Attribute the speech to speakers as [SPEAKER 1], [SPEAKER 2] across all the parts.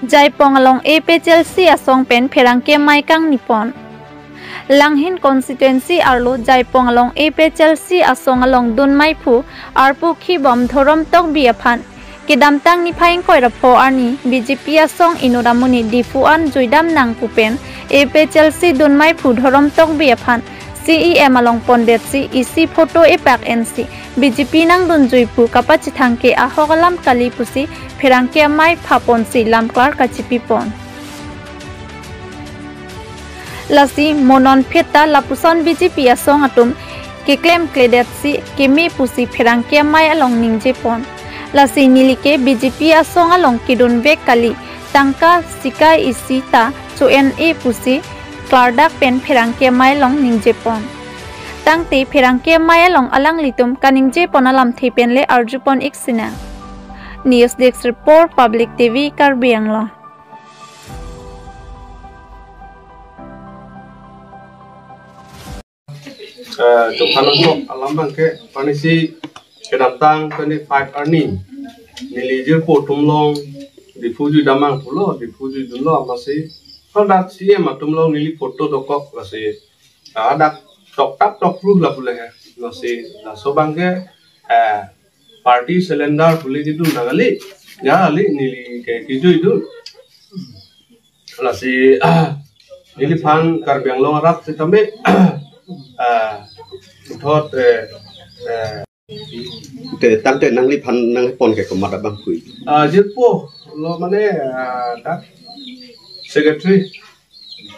[SPEAKER 1] Jaipong along AP Chelsea asong pen pherangke maikang nipon. Langhin constituency arlo Jaipong along AP Chelsea asong along Dunmai Phu arpu khibom thorom tok biaphan. Kedamtang ni phaing koirapo arni BJP asong Inuramuni difuan joidam nang pupen AP Chelsea Dunmai Phu thorom tok biaphan. CEM along Pondit si isi photo epak NC BJP nang dunjuipu kapachithangke ahogalam kalipusi pherangke mai phapon si lamklar kachipipon lasi monon pheta lapuson BJP asong atum ke claim kledet si kemi pusi pherangke mai along ningjepon lasi nilike BJP asong along kidun bek kali tangka sikai isi ta CNA pusi Clardak pen pherangke mai long ningjepon tangte pherangke mai long alang litum kaningje ponalam thepen le arjupon iksina News Desk Report Public TV Karbi Anglo
[SPEAKER 2] Jokhanong alam bangke panisi kedamtang 25 earning nilijir potumlong difuju damang pulo difuju dunlo masih kalau sih matumlong nili foto dokok masih ada tok ruh lah boleh masih so bangke party cylinder boleh gitu nagali ya ali nili kayak gitu itu masih nili pan Karbiang long arab sih tapi thot
[SPEAKER 3] tante nang li pan nang pon ke komada bang kui
[SPEAKER 2] jirpo lo mane dak secretary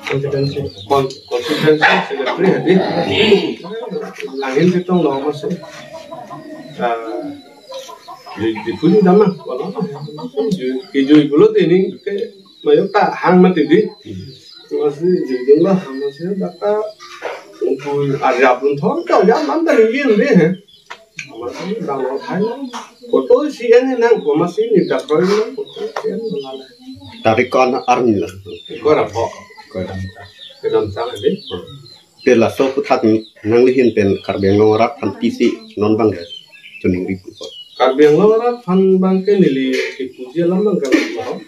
[SPEAKER 2] constituency secretary hadi langin kitong lo masih di punya dama wala kijui bulut ini ke mayo ta hang mati di masih jidung lah masih data untuk ada pun thon kau jam anda liin deh masih dalam hal foto si ini nang masih ni tak kau ini foto si ini mengalah
[SPEAKER 3] tarik kon arni lah
[SPEAKER 2] kau apa kedam sana deh
[SPEAKER 3] pela so putat nang lihin pen Karbiang long rak pan tisi non bang ya cuning ribu
[SPEAKER 2] Karbiang long rak pan bang ke nili dipuji alam bang kalau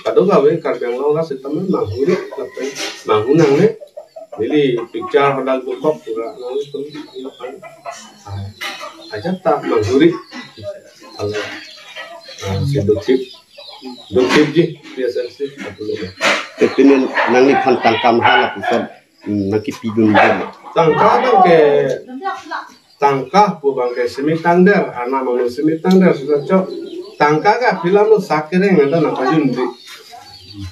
[SPEAKER 2] kado gawe Karbiang long rak setelah manghuri tapi manghunang ne nili picture hodal bukop pura nang itu aja tak manghuri Allah si duksip ji biasa sih aku lupa
[SPEAKER 3] tapi nang li pan tangkam hala pusat naki pidun bang tangka bukan ke semitangder anak mau semitangder sudah cok tangka ga film lo sakere ngada nak jundi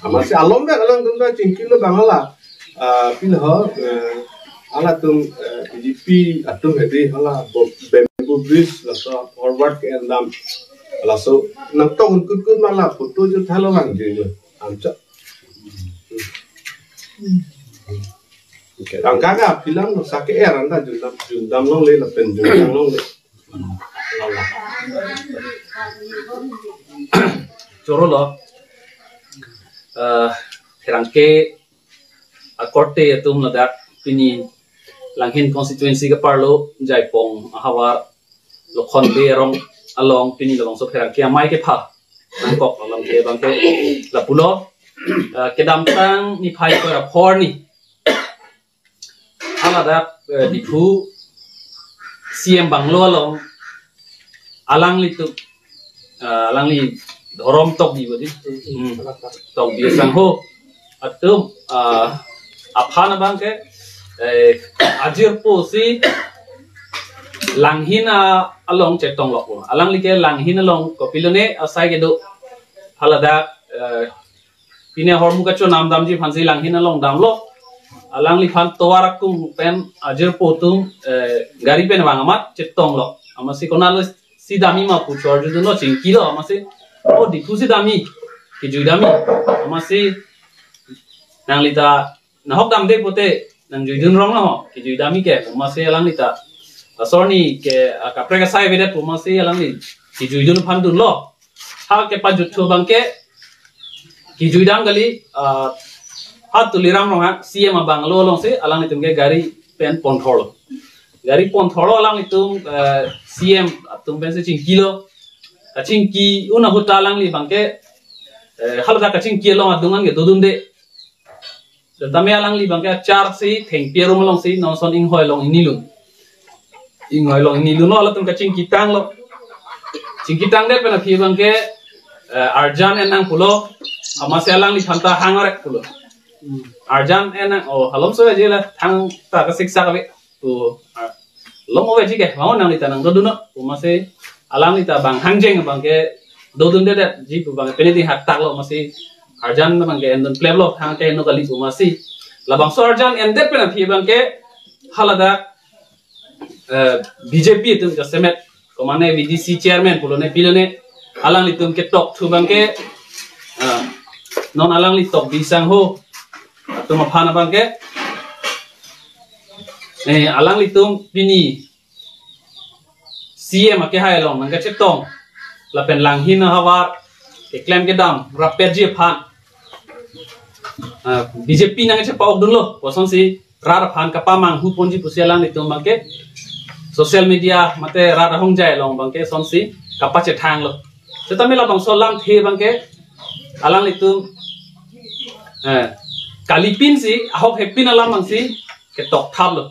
[SPEAKER 3] masih alom ber alang tunda cingkil lo bangala pilho ala tum BJP atum hedi hala bamboo bridge laso forward ke endam laso nantong kut mala foto jo thalo bang jo amca tangka ga film lo sakere anda jundam long le lapen jundam long le
[SPEAKER 4] coro lo kerangke akorte atum nadak pini langhin constituency ke parlo Jaipong ahawar lokhon berong along pini long so kerangke amai ke pha nangkok along ke bangke lapulo kedamtang ni phai ko rapor ni aladak dipu CM Banglo along alang li tu alang li dorom tok di bodi tok di sang ho atum aphana bangke ajir po si langhina along chetong lok alang li ke langhina long kopilone asai ke do halada pine hormu ka cho nam dam ji phansi langhina long dam lo alang li phan toarakum pen ajir po tum gari pen bangamat chetong lo amasi konalo si dami ma pu charge do no chingki lo amasi o diku si dami ki ju dami amasi nang lita nahok dam de pote nang ju dun rong no ki ju dami ke amasi alang lita sorni ke kapre ka sai vedet amasi alang li ki ju dun phan dun lo ha ke pa ju thu bang ke ki ju dam gali hat tuliram rong CM Banglo long se alang litum ke gari pen pontholo gari pontholo alang litum CM atum pen se chingki lo chingki una huta alang li bangke hal da kacing kielo adungan ge dodun de tame alang li bangke char si theng pierum long si non son ing hoi long inilun no ala tum kacing kitang lo cing kitang de pena phi bangke arjan enang pulo amase alang li thanta hangare pulo arjan enang o halom so je la thang ta ka siksa ka be tu lomo be jike mau nang li tanang dodun no umase alang li ta bang hangjeng bangke dodun de ji pu bang peniti hat tak lo masih arjan bang ke endon play lo thang ke no kali masih labang so arjan ende pena phi bang ke halada BJP tum ka semet komane VDC chairman pulone pilone alang li tum ke tok thu bang ke non alang li tok bisang ho tum phana bang ke alang li tum pini CM ke hai long nang ke chetong la pen lang hin hawar ke claim ke dam rapet je phan BJP nang che paok dun lo poson si rar phan ka pamang hu ponji pusialang ni tum ke social media mate rar hong jai long bang ke son si kapa che thang lo se tamil la bang solam the bang ke alang ni tum kalipin si ahok hepin alam bang si ke tok thap lo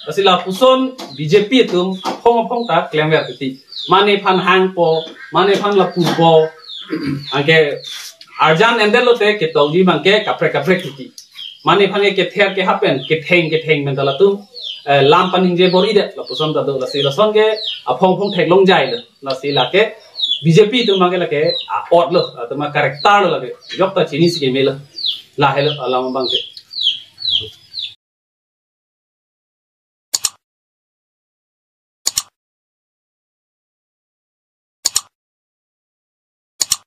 [SPEAKER 4] asila puson BJP tum phong ta claim ver ti mane phan hang po mane phan la pu po angke arjan endelo te ke tawji bangke kapre kiti mane phan ke ther ke happen ke theng mentala tu lam paning je bori de la puson da do la si la son ke phong thek long jai la si la ke BJP tu mangi la ke ot lo tu ma karakter lo la ke yok ta chini si ke mela la helo alam bangke